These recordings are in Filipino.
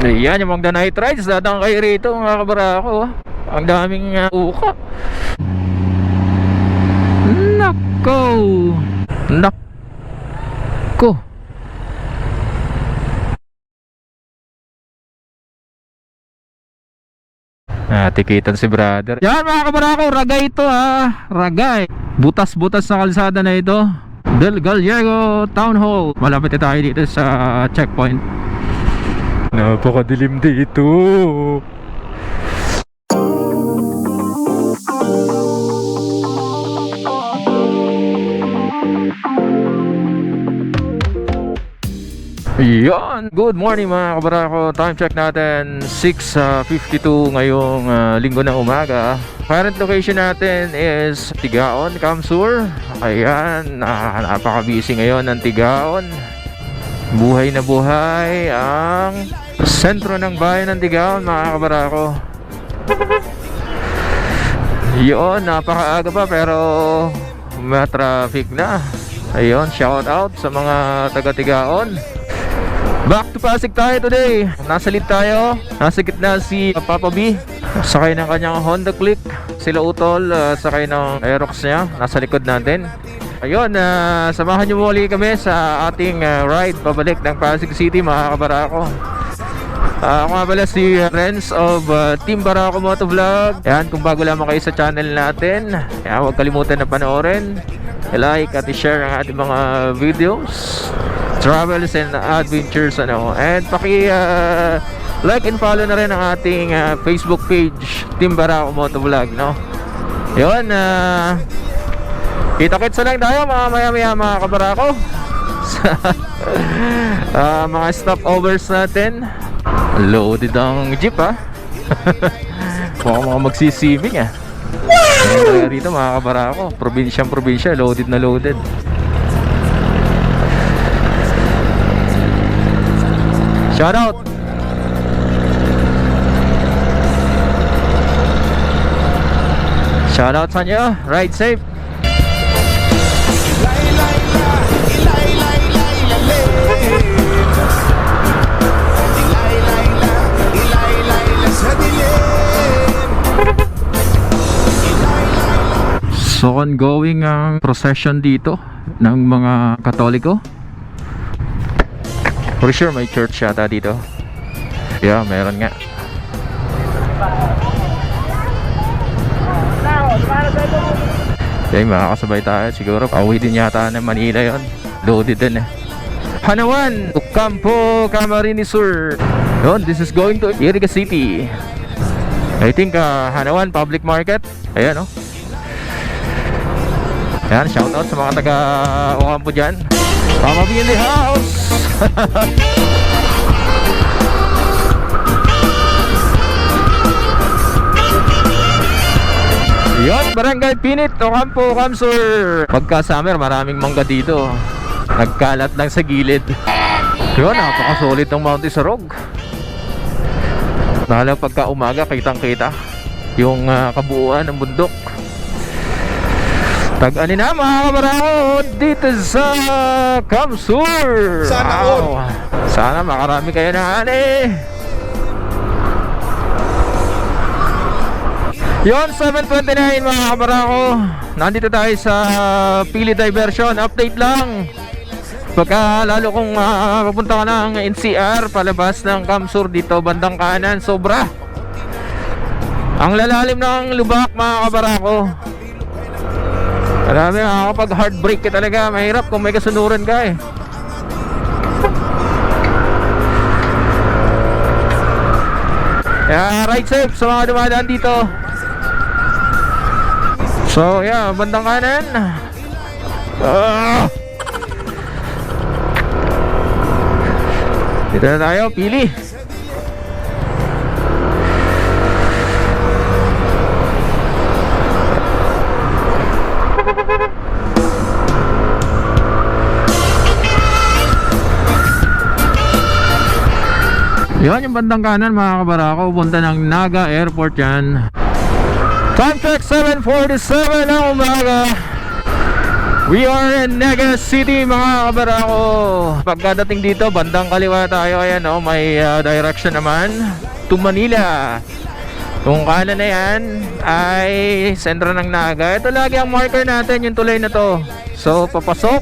Ayan yung Magda Night Rides. Dadang kayo rito mga kabarako. Ang daming uka. Nako. Nako. Tikitan si brother. Yan mga kabarako, ragay ito ragay. Butas-butas sa kalsada na ito. Del Gallego Town Hall. Malapit na tayo dito sa checkpoint. Napakadilim dito. Yan, good morning mga kabarako. Time check natin 6:52 ngayong linggo ng umaga. Current location natin is Tigaon, Kamsur. Ayan, napaka-busy ngayon ng Tigaon. Buhay na buhay ang sentro ng bayan ng Tigaon mga kabarako. Yun, napakaaga pa pero may traffic na. Ayun, shout out sa mga taga Tigaon. Back to Pasig tayo today. Nasa lead tayo. Nasa gitna si Papa B. Sakay ng kanyang Honda Click. Sila Utol, sakay ng Aerox niya. Nasa likod natin. Ayun, samahan nyo muli kami sa ating ride pabalik ng Pasig City mga kabarako. Ako nga pala si Renz of Team Barako Motovlog. Yan, kung bago lamang kayo sa channel natin, yan, huwag kalimutan na panoorin, i-like at i-share ang ating mga videos, travels and adventures and like and follow na rin ang ating Facebook page Team Barako Motovlog Yun, kita-kits na lang tayo maya mga kabarako sa mga stopovers natin. Loaded ang jeep mukhang mga magsisibing Kaya rito mga kabarako, probinsya, loaded na loaded. Shout out. Shout out sa inyo. Ride safe. So ongoing ang procession dito ng mga Katoliko. For sure may church yata dito. Yeah, meron nga. Okay, makakasabay tayo siguro. Pauwi din yata ng Manila yon. Loaded din Hanawan, Campo Camarines Sur. Yun, this is going to Iriga City. I think Hanawan Public Market. Ayan Ayan, shout out sa mga taga Ocampo dyan. Mama B in the house. Yun, Barangay Pinit, Ocampo, Kamsur. Pagka summer, maraming mangga dito. Nagkalat lang sa gilid. Yun, napaka-solid ng Mount Isarog. Lalo pagka umaga, kitang-kita yung kabuuan ng bundok. Tag-ani na mga kabarako dito sa Kamsur. Sana all. Sana makarami kayo na Yon, 7:29 mga kabarako. Nandito tayo sa Pili Diversion. Update lang. Pagka lalo kung papunta ka ng NCR palabas ng Kamsur dito bandang kanan, sobra. Ang lalalim ng lubak mga kabarako. Marami kapag heartbreak ka talaga. Mahirap kung may kasunuran ka ride safe sa mga dumadaan dito. So yeah, bandang kanan. Dito na tayo, Pili. Yan yung bandang kanan mga kabarako, punta ng Naga Airport yan. Time check 7:47 ng umaga. We are in Naga City mga kabarako. Pagkadating dito, bandang kaliwa tayo. Ayan oh, may direction naman to Manila. Kung kanan na yan ay sentro ng Naga. Ito lagi ang marker natin, yung tulay na to. So papasok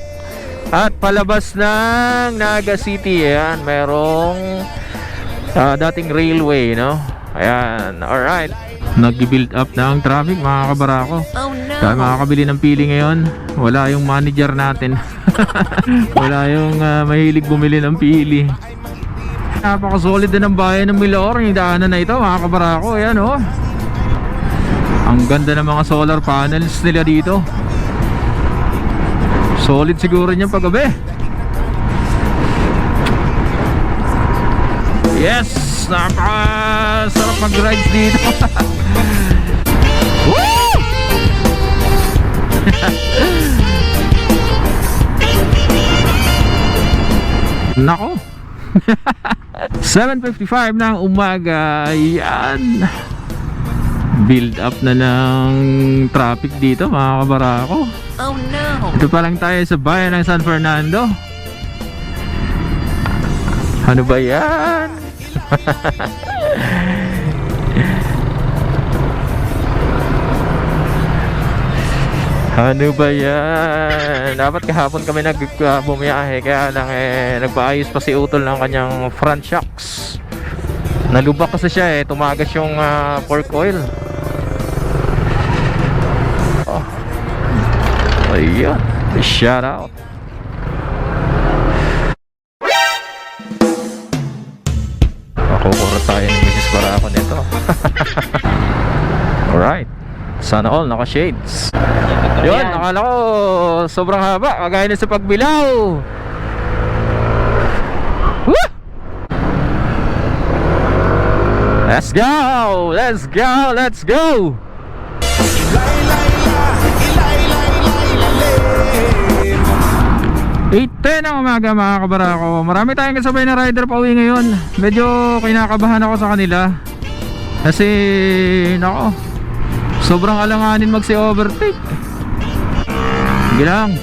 at palabas ng Naga City. Ayan, merong dating railway, no? Ayan, alright. Nag-build up na ang traffic mga kabarako. Oh no. Kaya makakabili ng pili ngayon. Wala yung manager natin. Wala yung mahilig bumili ng pili. Napakasolid din ng bayan ng Milaor. Yung daanan na ito mga kabarako. Ayan oh. Ang ganda ng mga solar panels nila dito. Solid siguro niyan paggabi. Yes! Napakasarap mag-rides dito. Woo! Nako. 7:55 ng umaga. Yan. Build up na ng traffic dito mga kabarako. Oh no. Ito pa lang tayo sa bayan ng San Fernando. Ano ba yan? Ano ba yan? Dapat kahapon kami bumiyahe. Kaya lang nagpaayos pa si Utol ng kanyang front shocks. Nalubak kasi siya tumagas yung fork oil. Oh. Ayan. Shout out. Kukura tayo ni Mrs. Barako nito. Alright. Sana all naka-shades. Yun, nakala ko sobrang haba. Kagaya na sa pagbilaw. Woo! Let's go! Let's go! Let's go! 8:10 ang umaga mga kabarako. Marami tayong kasabay na rider pa uwi ngayon. Medyo kinakabahan ako sa kanila. Kasi nako, sobrang alanganin magsi-overtake. Sige lang.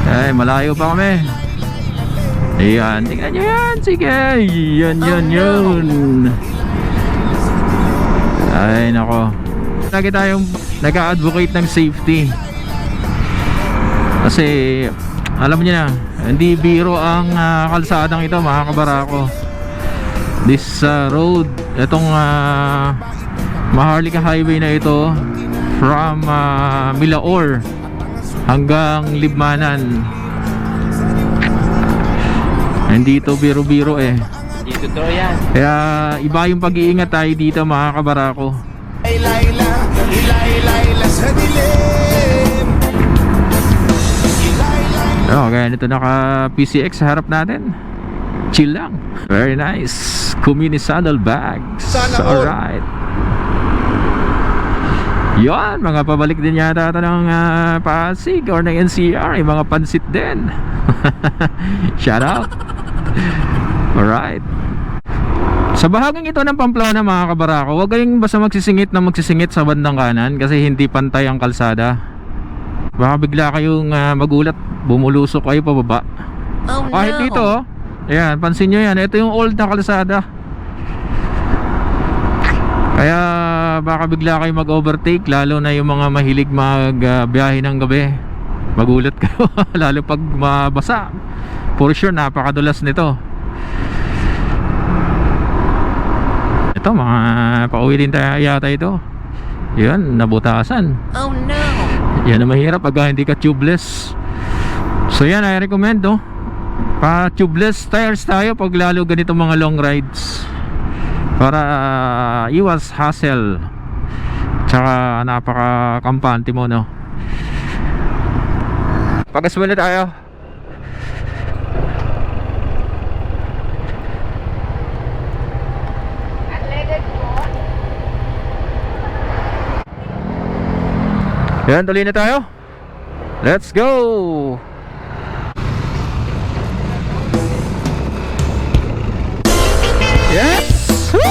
Ay, malayo pa kami. Ayan, tingnan nyo yan. Sige, yun. Ay, nako. Lagi tayong nag-a-advocate ng safety. Kasi alam niyo na, hindi biro ang kalsadang ito mga kabarako. This road, itong Maharlika Highway na ito from Milaor hanggang Libmanan. Hindi ito biro-biro Dito to yan. Kaya iba yung pag-iingat tayo dito mga kabarako. Okay, ito naka PCX sa harap natin. Chill lang. Very nice. Kumini sandal bags. Alright. Yan, mga pabalik din yata ito ng Pasig or ng NCR. Yung mga pansit din. Shout out. Alright. Sa bahaging ito ng Pamplona mga kabarako, huwag kayong basta magsisingit sa bandang kanan kasi hindi pantay ang kalsada. Baka bigla kayong magulat, bumulusok kayo pababa. Oh no. Kahit dito, ayan, pansin nyo yan, ito yung old na kalsada. Kaya baka bigla kayo mag-overtake, lalo na yung mga mahilig magbiyahe ng gabi. Magulat kayo, lalo pag mabasa. For sure, napakadulas nito. Ito, mga pauwi din tayo yata ito. Yan, nabutasan. Oh no. Yan ang mahirap pag hindi ka tubeless. So yan, I recommend pa tubeless tires tayo pag lalo ganito mga long rides, para iwas hassle. Tsaka napaka-kampante mo, no? Pagas muna tayo. Yan, tuloy na tayo. Let's go. Yes! Woo!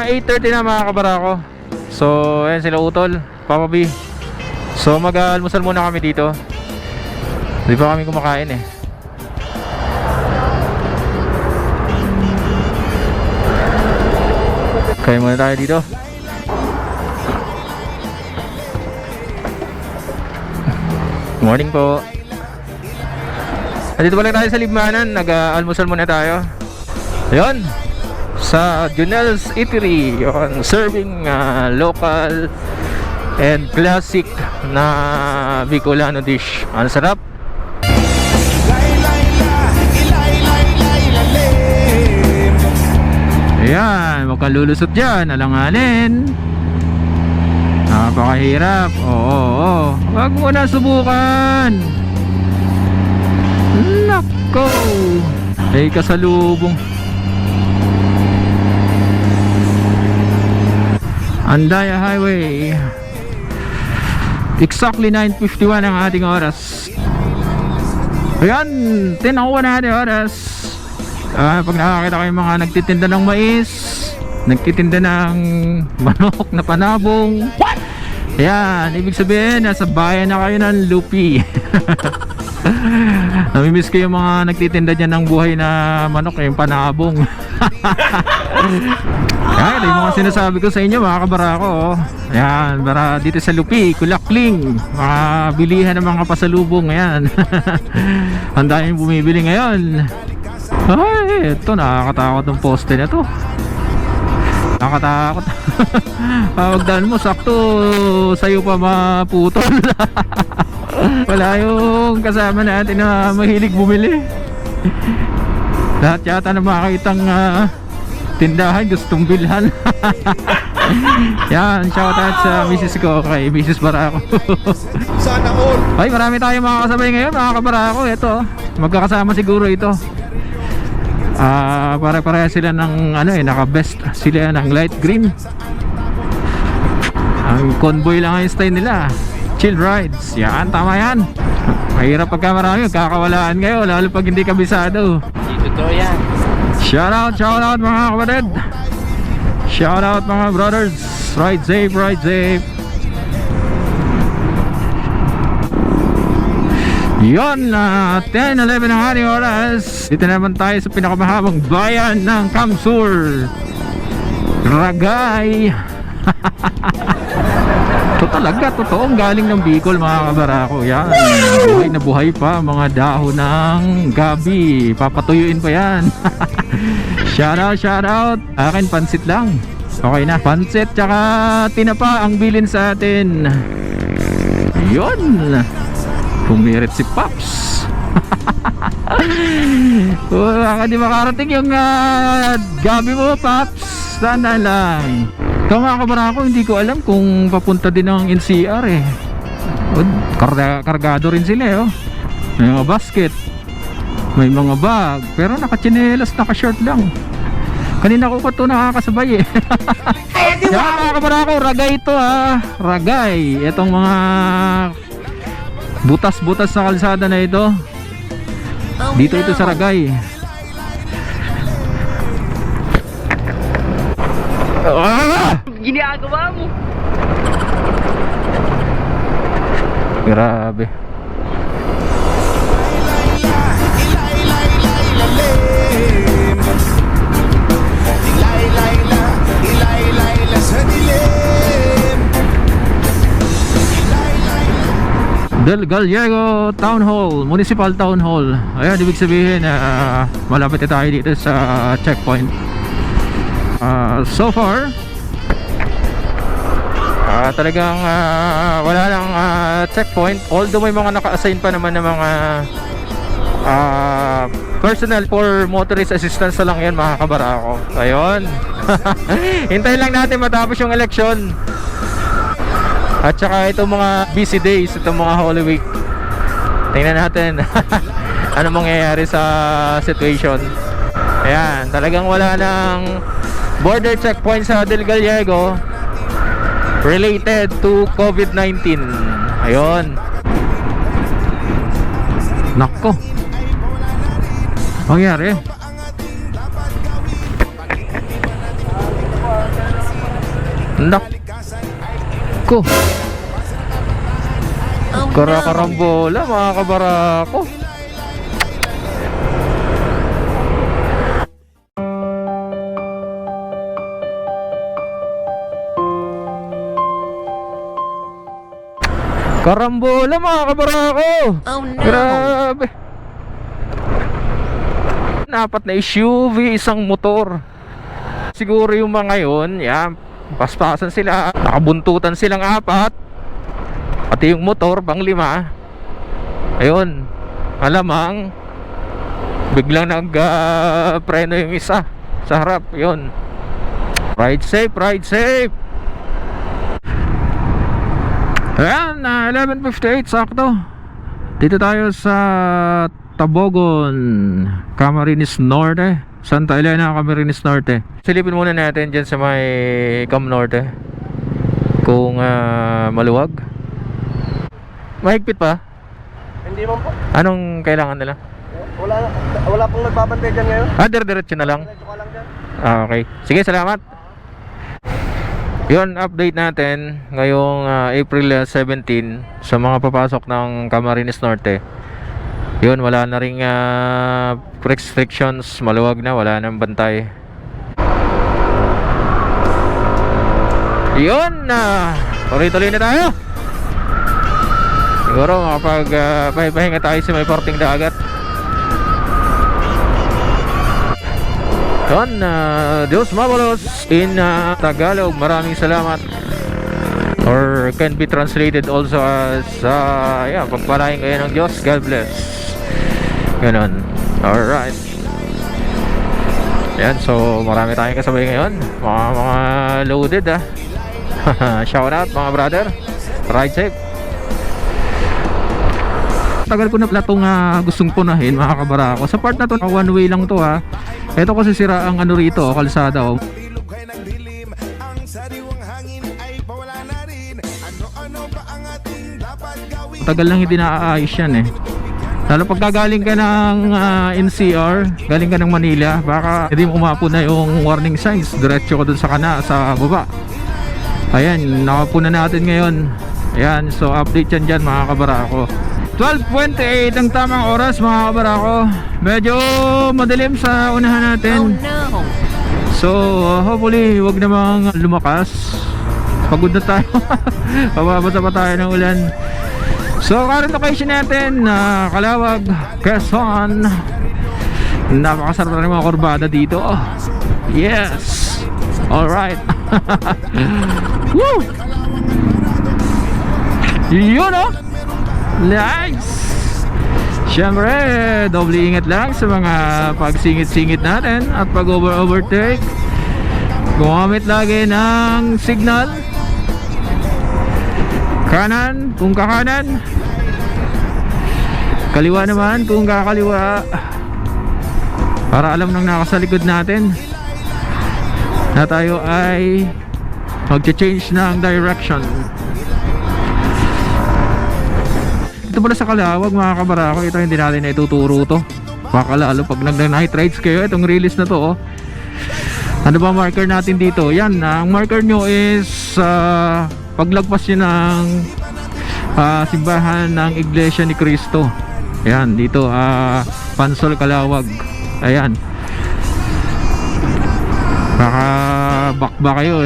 8:30 na mga kabarako. So, ayan sila Utol, Papa B. So, mag-almusal muna kami dito. Hindi pa kami kumakain eh. Kaya muna tayo dito. Morning po. Dito pa lang tayo sa Libmanan. Nag-almusal muna tayo. Ayun, sa Junel's Eatery. Yun, serving local and classic na Bicolano dish. Ang sarap. Ayan, huwag kang lulusot dyan. Alanganin. Napakahirap. Oo. Huwag mo na subukan. Nako. Ay kasalubong. Andaya Highway. Exactly 9:51 ang ating oras. Ayan, tinakuha natin oras. Pag nakakita kayo mga nagtitinda ng mais, nagtitinda ng manok na panabong, ayan, ibig sabihin nasa bayan na kayo ng Lupi. Namimiss ko yung mga nagtitinda dyan ng buhay na manok, yung panabong. Ayan, yung mga sinasabi ko sa inyo mga kabarako. Ayan, para dito sa Lupi, Kulakling, mga bilihan ng mga pasalubong. Ayan. Ang daming bumibili ngayon. Ay, ito nakakatakot ng poste na to. Nakakatakot. Pagdaan mo, sakto sa'yo pa maputol. Wala yung kasama natin na mahilig bumili. Lahat yata na makakitang tindahan gustong bilhan. Yan, shout out sa misis ko, kay Mrs. Barako. Sana all. Ay, marami tayong makakasabay ngayon mga kabarako. Ito, magkakasama siguro ito. Pare-pareha sila ng naka-vest sila ng light green. Ang convoy lang ang style nila. Chill rides. Yan, tama yan. Mahirap pagka marami, kakawalaan kayo, lalo pag hindi kabisado. Dito to yan. Shout out mga kapatid. Shout out mga brothers. Ride safe, ride safe. Yun, 10:11 ang ating oras. Dito naman tayo sa pinakamahabang bayan ng Kamsur, Ragay. Ito talaga, totoong galing ng Bicol mga kabarako. Yan, buhay na buhay pa mga dahon ng gabi. Papatuyuin pa yan. Shout out. Akin pansit lang. Okay na, pansit tsaka tinapa ang bilin sa atin. Yun, pumirit si Pops. Baka di makarating yung gabi mo, Pops. Sana lang. Ito mga kabarako, hindi ko alam kung papunta din ng NCR eh. Kargado rin sila eh. May mga basket, may mga bag, pero nakachinelas, naka-short lang. Kanina ko pa ito nakakasabay eh. Yan mga kabarako, ragay ito ha. Ragay. Itong mga butas-butas na kalsada na ito. Dito ito sa Ragay. Ginagawa mo. Grabe. Del Gallego Town Hall, Municipal Town Hall. Ayan, ibig sabihin malapit na tayo dito sa checkpoint. So far talagang wala lang checkpoint, although may mga naka-assign pa naman ng mga personal for motorist assistance na lang yan mga kabarako. Ayun. Hintayin lang natin matapos yung election. At saka itong mga busy days, itong mga Holy Week. Tingnan natin ano mangyayari sa situation. Ayan, talagang wala ng border checkpoint sa Del Gallego related to COVID-19. Ayun. Nako. Mangyari. Nako. Oh Karakarambola mga kabarako. Karambola mga kabarako. Oh no! Grabe. Apat na SUV, isang motor. Siguro yung mga yun, yan, paspasan sila. Nakabuntutan silang apat. Pati yung motor, pang 5. Ayun, alamang biglang nag-preno yung isa sa harap. Yun. Ride safe, ride safe. Ayan, 11:58 sakto. Dito tayo sa Tabogon, Camarines Norte, Santa Elena, Camarines Norte. Silipin muna natin dyan sa may Cam Norte kung maluwag. Mahigpit pa? Hindi man po. Anong kailangan nila? Wala pong nagbabantay dyan ngayon. Diretso na lang. Diretso ka lang dyan. Okay. Sige, salamat. Yun, update natin ngayong April 17 sa mga papasok ng Camarines Norte. Yun, wala na ring restrictions, maluwag na, wala nang bantay. Yun, tuloy-tuloy na tayo. Siguro makapag pahinga tayo sa may parting dagat. Yun, Dios Mabalos in Tagalog, maraming salamat. Or can be translated also as pagpalain kayo ng Diyos, God bless. Ganon. Alright. Yan, so marami tayong kasabay ngayon. Mga loaded Shout out mga brother. Ride safe. Tagal ko na pala itong gustong punahin mga kabarako. Sa part na to, one way lang to Ito kasi sira ang rito, kalsada Tagal lang hindi naaayos yan Lalo pag gagaling ka ng NCR, galing ka ng Manila, baka hindi mo umapo na yung warning signs. Diretso ka dun sa baba. Ayan, nakapuna natin ngayon. Ayan, so update yan dyan mga kabarako. 12:28 ang tamang oras mga kabarako. Medyo madilim sa unahan natin. Oh no! So hopefully wag namang lumakas. Pagod na tayo. Pababasa pa tayo ng ulan. So current location natin Calawag, Quezon. Napakasarap na rin mga kurbada dito. Yes. Alright. Woo! Yun nice. Siyempre, doble ingat lang sa mga pagsingit-singit natin at pag-overtake. Gumamit lagi ng signal. Kanan kung kakanan, kaliwa naman kung kakaliwa, para alam ng nasa likod natin na tayo ay mag-change ng direction. Ito pala sa Calawag mga kabarako. Ito hindi natin na ituturo to. Baka lalo pag nag-night rides kayo, itong release na to Ano ba marker natin dito? Yan, ang marker nyo is paglagpas nyo ng simbahan ng Iglesia ni Cristo. Ayan, dito Pansol, Calawag. Ayan. Baka bakba kayo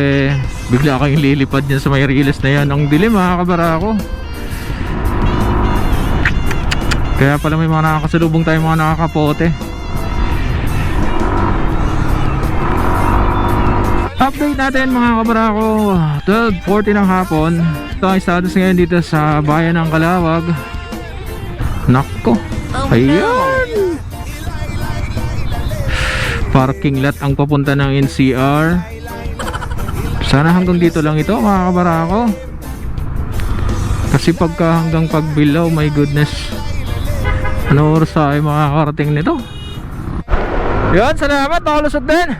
bigla kayong lilipad dyan sa may release na yan. Ang dilim mga kabarako. Kaya pala may mga nakakasalubong tayo, mga nakakapote. Update natin mga kabarako, 12:40 ng hapon. Ito ang status ngayon dito sa bayan ng Calawag. Nako, ayan, parking lot ang papunta ng NCR. Sana hanggang dito lang ito mga kabarako, kasi pagka hanggang Pagbilao, my goodness, ano oras tayo makakarating nito? Yan, salamat, nakalusot din.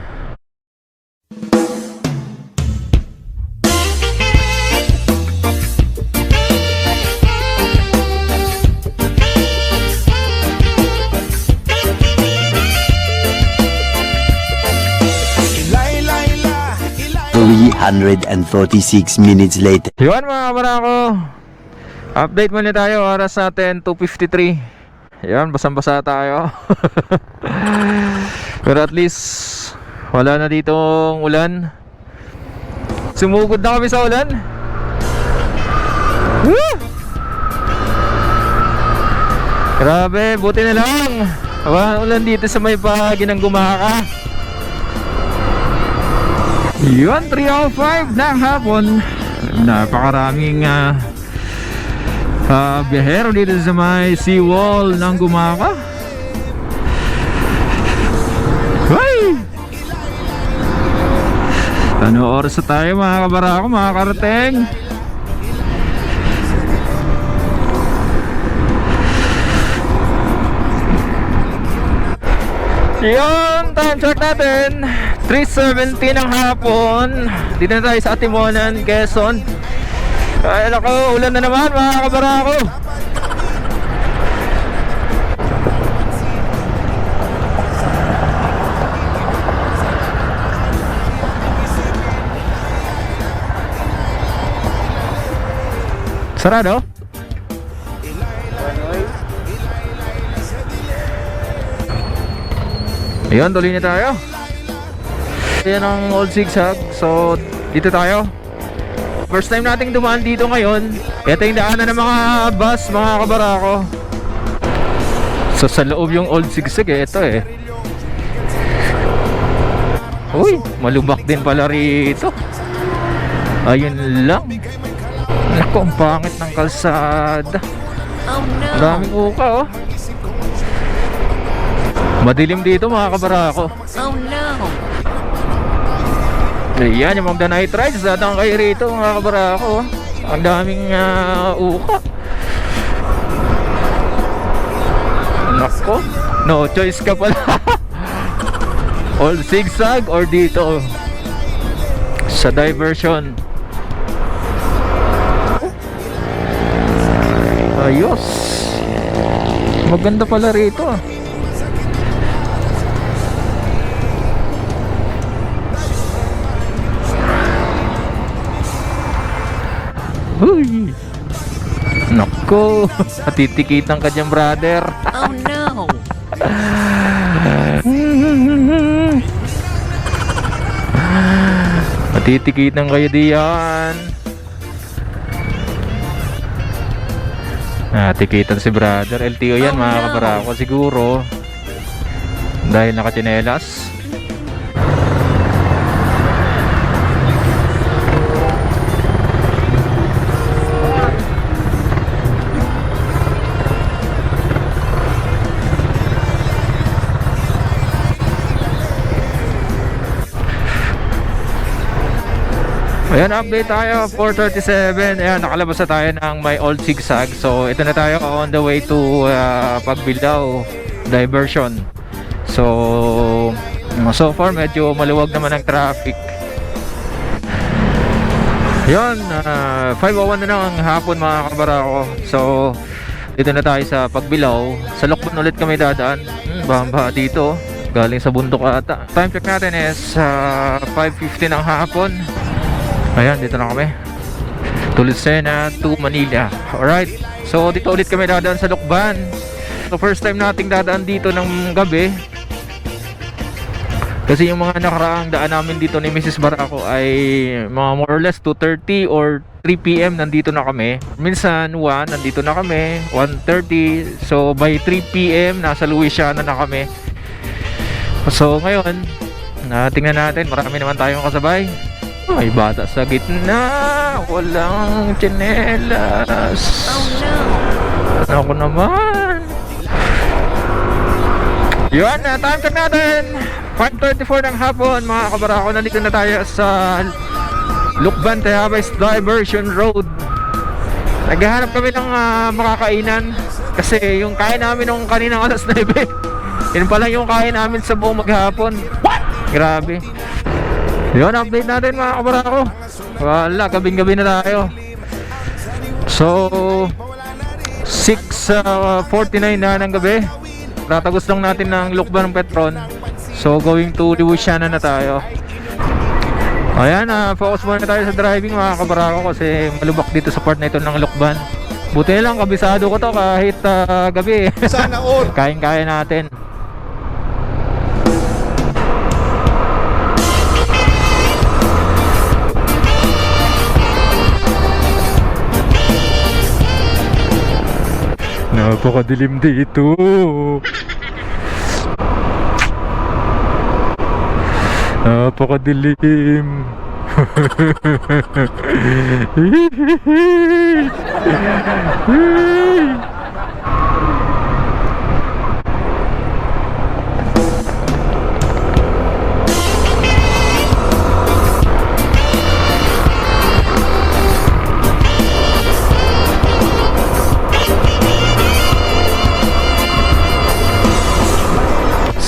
146 minutes later. Yun mga kabarako, update muna tayo. Oras natin 2:53. Yan, basang-basa tayo. Pero at least wala na ditong ulan. Sumugod na kami sa ulan. Woo! Grabe, buti na lang wala ulan dito sa may bahagi ng Gumaka. Yun, 3:05 ng hapon. Napakaraming biyahero dito sa may seawall ng Gumaka. Hey! Ano oras na tayo mga kabarako, mga karating? Yun, time check natin 3:70 ng hapon. Dito na tayo sa Atimonan, Quezon. Ay nako, ulan na naman mga kabarako. Sarado? Ayun, tuloy na tayo. Ayan ang Old Zigzag. So, dito tayo. First time nating dumaan dito ngayon. Ito yung daanan ng mga bus, mga kabarako. So, sa loob yung Old Zigzag ito eh. Uy, malubak din pala rito. Ayun lang. Naku, ang pangit ng kalsada. Oh no. Maraming uka oh. Madilim dito mga kabarako. Oh no. Ayan yung Magda Night Rides. Datang kayo rito mga kabarako. Ang daming uka. Nako, no choice ka pala. Old Zigzag or dito sa diversion. Ayos. Maganda pala rito. Uy. Nako, matitikitan ka dyan, brother. Oh no. Matitikitan kayo diyan. Tikitan si brother. LTO yan Oh, mga no. kabarako siguro. Dahil nakatsinelas. Ayan, update tayo, 4:37. Ayan, nakalabas na tayo ng may Old Zigzag. So, ito na tayo on the way to Pagbilao diversion. So far medyo maluwag naman ang traffic. Ayan, 5:01 na lang ang hapon mga kabarako. So, dito na tayo sa Pagbilao. Sa Lokban ulit kami dadaan. Baha dito. Galing sa bundok ata. Time check natin is 5:50 ng hapon. Ayan, dito na kami. Tulisena to Manila. Alright. So, dito ulit kami dadaan sa Lokban. So, first time nating dadaan dito ng gabi. Kasi yung mga nakaraang daan namin dito ni Mrs. Barako ay mga more or less 2:30 or 3 PM nandito na kami. Minsan 1, nandito na kami. 1:30. So, by 3 PM, nasa Louisiana na kami. So, ngayon, tingnan natin. Marami naman tayong kasabay. Ay, bata sa gitna. Walang tsinelas. Oh no. Ako naman. Yun, time check natin 5:34 ng hapon mga kabarako. Nandito na tayo sa Lukban Tayabas Diversion Road. Naghahanap kami ng makakainan. Kasi yung kain namin nung kaninang alas 9 yun pala yung kain namin sa buong maghapon. Grabe. Yun, update natin mga kabarako. Wala, gabing-gabi na tayo. So 6:49 na ng gabi. Tatagos lang natin ng Lukban ng Petron. So going to Louisiana na tayo. Ayan, focus muna tayo sa driving mga kabarako kasi malubak dito sa part na ito ng Lukban. Buti lang, kabisado ko to kahit gabi. Sana all. Kain-kaya natin. Napakadilim dito. Napakadilim.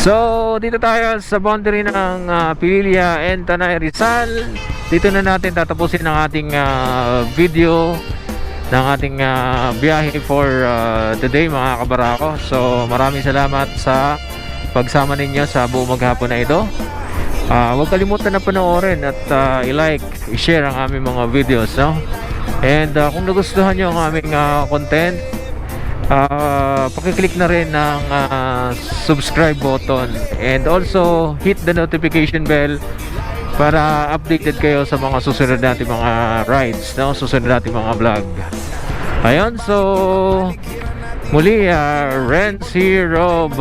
So, dito tayo sa boundary ng Pililla and Tanay Rizal. Dito na natin tatapusin ang ating video ng ating biyahe for today mga kabarako. So, maraming salamat sa pagsama ninyo sa buong maghapon na ito. Huwag kalimutan na panoorin at i-like, i-share ang aming mga videos, no? And kung nagustuhan nyo ang aming content, pakiclick na rin ng subscribe button and also hit the notification bell para updated kayo sa mga susunod natin mga rides, no? Susunod natin mga vlog. Ayun, so muli, Renz here of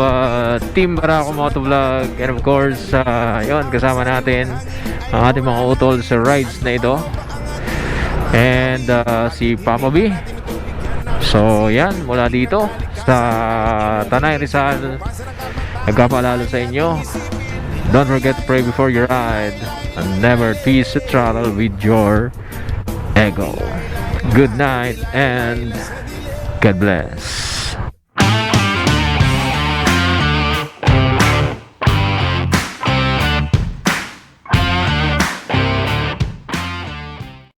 Team Barako Motovlog, and of course yun, kasama natin ang ating mga utol sa rides na ito and si Papa B. So yan, mula dito sa Tanay Rizal, nagpapaalala sa inyo, don't forget to pray before you ride and never tease the throttle with your ego. Good night and God bless.